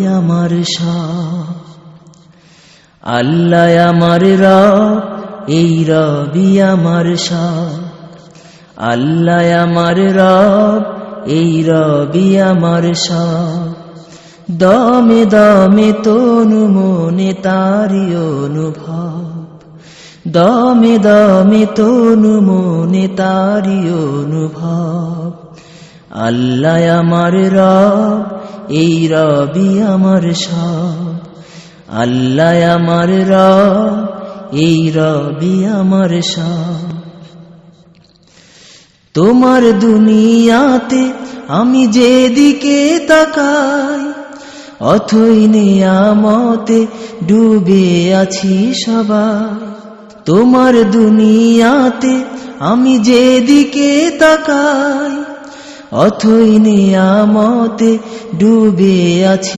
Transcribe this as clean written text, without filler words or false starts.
আমার সব। আল্লাহ আমার রব, এই রবি আমার সব। আল্লাহ আমার রব, এই রবি আমার সব। দমে দমে তনু মনে তারি অনুভব, দমে দমে তনু মনে তারি অনুভব। আল্লাহ আমার রব, এই রবি আমার সব। আল্লাহ আমার রব, এই রবি আমার সব। তোমার দুনিয়াতে আমি যেদিকে তাকাই, অথই নিয়ামতে ডুবে আছি সবাই। তোমার দুনিয়াতে আমি যেদিকে তাকাই, অথই নিয়ামতে ডুবে আছি।